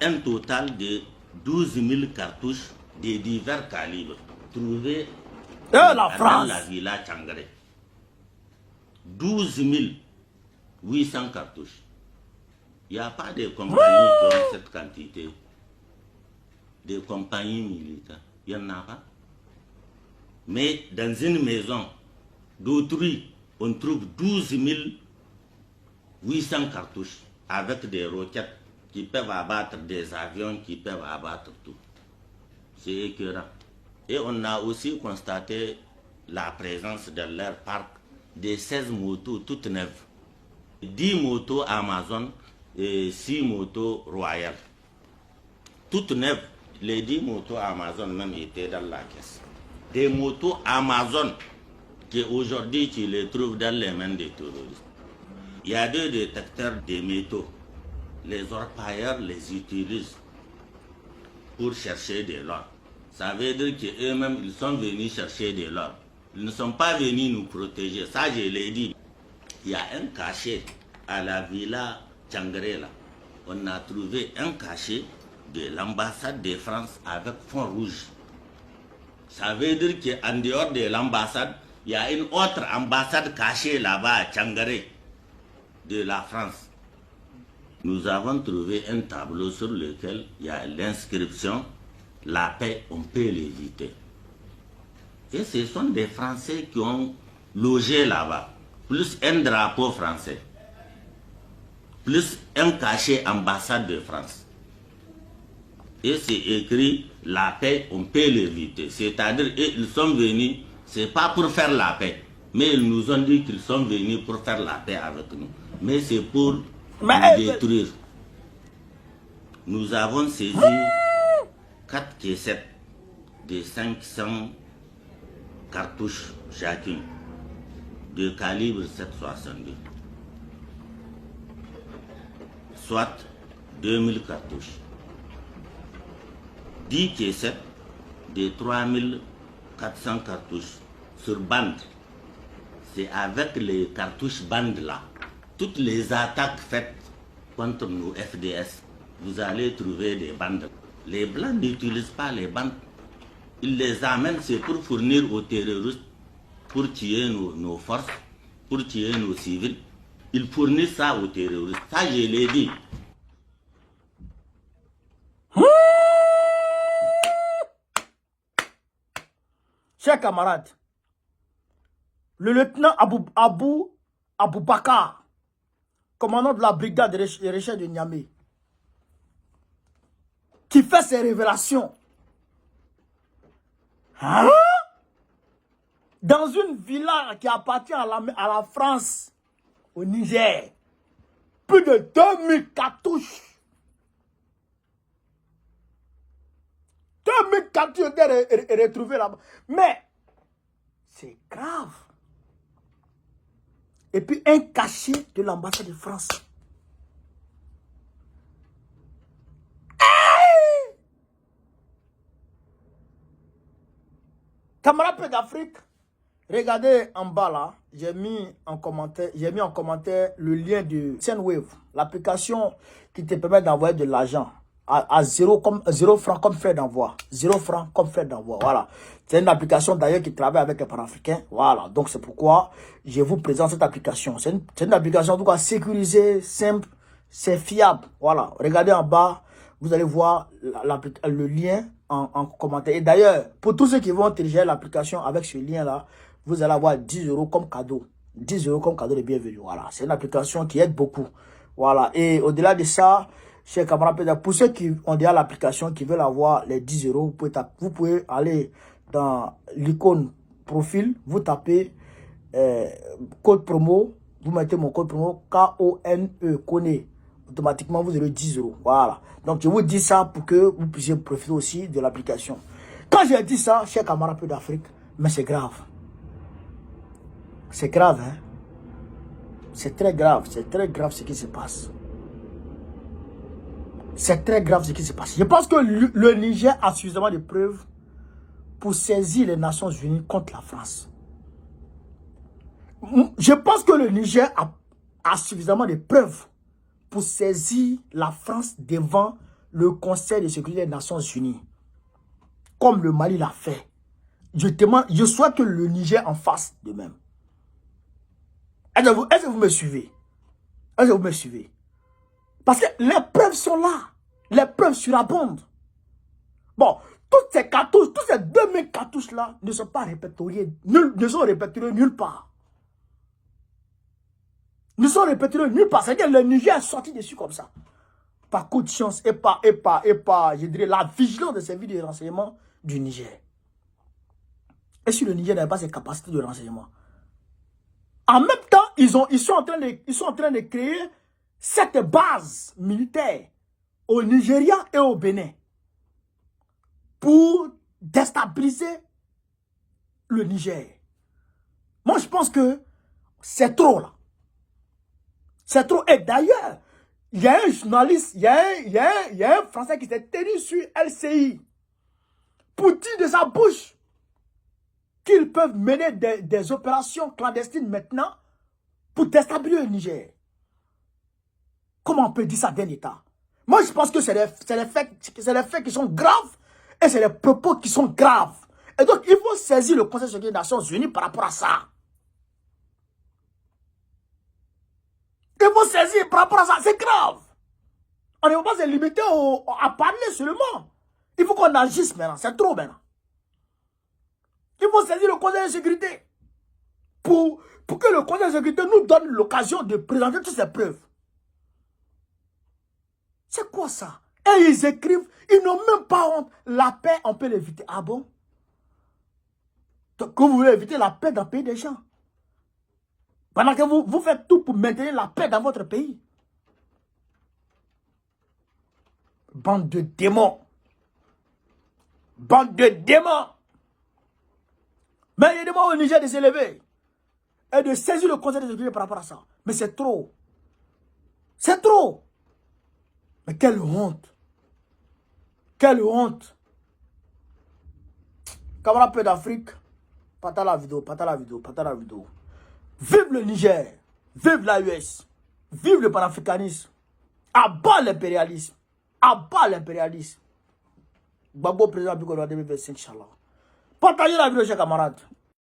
un total de 12 000 cartouches de divers calibres trouvées dans la villa Tchangare. 12 800 cartouches. Il n'y a pas de compagnies qui ont cette quantité. Des compagnies militaires. Il n'y en a pas. Mais dans une maison d'autrui, on trouve 12 800 cartouches avec des roquettes qui peuvent abattre des avions, qui peuvent abattre tout. C'est écœurant. Et on a aussi constaté la présence dans leur parc de 16 motos toutes neuves. 10 motos Amazon et 6 motos Royal. Toutes neuves. Les 10 motos Amazon même étaient dans la caisse. Des motos Amazon qui aujourd'hui tu les trouves dans les mains des terroristes. Il y a 2 détecteurs de métaux. Les orpailleurs les utilisent pour chercher de l'or. Ça veut dire qu'eux-mêmes, ils sont venus chercher de l'or. Ils ne sont pas venus nous protéger. Ça, je l'ai dit. Il y a un cachet à la villa Tchangare là. On a trouvé un cachet de l'ambassade de France avec fond rouge. Ça veut dire qu'en dehors de l'ambassade, il y a une autre ambassade cachée là-bas à Tchangare de la France. Nous avons trouvé un tableau sur lequel il y a l'inscription « La paix, on peut l'éviter ». Et ce sont des Français qui ont logé là-bas, plus un drapeau français, plus un cachet ambassade de France. Et c'est écrit « La paix, on peut l'éviter ». C'est-à-dire, ils sont venus, c'est pas pour faire la paix, mais ils nous ont dit qu'ils sont venus pour faire la paix avec nous. Mais c'est pour nous détruire. Nous avons saisi 4 caissettes de 500 cartouches chacune, de calibre 7,62. Soit 2000 cartouches. 10 caissettes de 3400 cartouches sur bande. C'est avec les cartouches bandes là. Toutes les attaques faites contre nos FDS, vous allez trouver des bandes. Les Blancs n'utilisent pas les bandes. Ils les amènent, c'est pour fournir aux terroristes, pour tuer nos forces, pour tuer nos civils. Ils fournissent ça aux terroristes. Ça, je l'ai dit. Chers camarades, le lieutenant Abou Bakar, commandant de la brigade de recherche de Niamey, qui fait ses révélations dans une villa qui appartient à la France, au Niger. Plus de 2000 cartouches. 2000 cartouches ont été retrouvées là-bas. Mais, c'est grave. Et puis, un cachet de l'ambassade de France. Camarades peu d'Afrique, regardez en bas là, j'ai mis en commentaire le lien de Sendwave, l'application qui te permet d'envoyer de l'argent à 0 francs comme frais d'envoi. 0 francs comme frais d'envoi, voilà. C'est une application d'ailleurs qui travaille avec les panafricains, voilà. Donc c'est pourquoi je vous présente cette application. C'est une application en tout cas sécurisée, simple, c'est fiable, voilà. Regardez en bas, vous allez voir le lien en commentaire. Et d'ailleurs, pour tous ceux qui vont télécharger l'application avec ce lien-là, vous allez avoir 10 € comme cadeau. 10 € comme cadeau de bienvenue. Voilà. C'est une application qui aide beaucoup. Voilà. Et au-delà de ça, chers camarades, pour ceux qui ont déjà l'application, qui veulent avoir les 10 €, vous pouvez aller dans l'icône profil, vous tapez code promo, vous mettez mon code promo KONE, connaît. Automatiquement, vous aurez 10 €. Voilà. Donc, je vous dis ça pour que vous puissiez profiter aussi de l'application. Quand j'ai dit ça, chers camarades d'Afrique, mais c'est grave. C'est grave, hein. C'est très grave ce qui se passe. C'est très grave ce qui se passe. Je pense que le Niger a suffisamment de preuves pour saisir les Nations Unies contre la France. Je pense que le Niger a suffisamment de preuves pour saisir la France devant le Conseil de sécurité des Nations Unies, comme le Mali l'a fait, je souhaite que le Niger en fasse de même. Est-ce que vous me suivez? Est-ce que vous me suivez? Parce que les preuves sont là. Les preuves surabondent. Bon, toutes ces cartouches, toutes ces 2000 cartouches-là ne sont pas répertoriées, ne sont répertoriées nulle part. Ne sont répertoriées nulle part. C'est-à-dire que le Niger est sorti dessus comme ça. Par coup de chance et par, je dirais, la vigilance des services de renseignement du Niger. Et si le Niger n'avait pas ses capacités de renseignement? En même temps, ils sont en train de créer cette base militaire au Nigeria et au Bénin pour déstabiliser le Niger. Moi, je pense que c'est trop là. C'est trop. Et d'ailleurs, il y a un journaliste, il y a un Français qui s'est tenu sur LCI pour dire de sa bouche qu'ils peuvent mener des opérations clandestines maintenant pour déstabiliser le Niger. Comment on peut dire ça d'un État? Moi, je pense que c'est les faits qui sont graves et c'est les propos qui sont graves. Et donc, il faut saisir le Conseil de sécurité des Nations Unies par rapport à ça. Il faut saisir par rapport à ça. C'est grave. On ne va pas se limiter à parler seulement. Il faut qu'on agisse maintenant. C'est trop maintenant. Il faut saisir le Conseil de sécurité pour que le Conseil de sécurité nous donne l'occasion de présenter toutes ces preuves. C'est quoi ça? Et ils écrivent, ils n'ont même pas honte. La paix, on peut l'éviter. Ah bon? Donc, que vous voulez éviter la paix dans le pays des gens. Pendant que vous faites tout pour maintenir la paix dans votre pays. Bande de démons. Bande de démons. Mais il demande au Niger de s'élever et de saisir le Conseil de sécurité par rapport à ça. Mais c'est trop. C'est trop. Mais quelle honte. Quelle honte. Camarade peu d'Afrique, partage la vidéo, partage la vidéo, partage la vidéo. Vive le Niger. Vive l'AES. Vive le panafricanisme. Abat l'impérialisme. Abat l'impérialisme. Babo président Biko 2025, Inch'Allah. Partagez la vidéo, chers camarades.